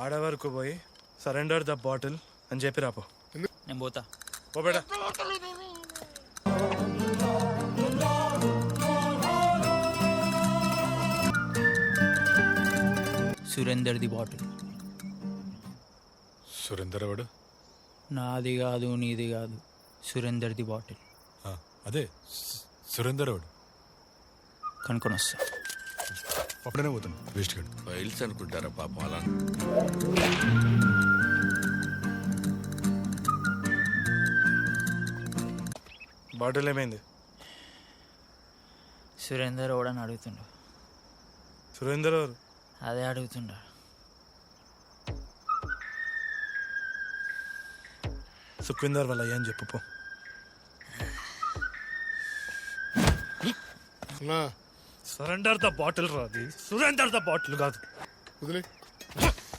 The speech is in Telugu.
ఆడవరకు పోయి సరెండర్ ద బాటిల్ అని చెప్పి రాపో. నేను పోతా. ఓ బేటా. Surender the bottle. సురేందర్ ఎవడు? నాది కాదు, నీది కాదు, సురేందర్ ది బాటిల్. అదే సురేందర్ ఎవడు? కనుక్కొని వస్తా. అప్పుడనే పోతాను. వేస్ట్ గడ్ ఫైల్స్ అనుకుంటారా పాపం అలా. బాటిల్ ఏమైంది? సురేందర్ ఓడని అడుగుతుండు. సురేందర్ ఎవరు? అదే అడుగుతుండా. సుఖ్విందర్ వల్ల అయ్యా అని చెప్పు పో. సరెండర్ ద బాటిల్ రాది, సురేందర్ ద బాటిల్ కాదు. వదిలే.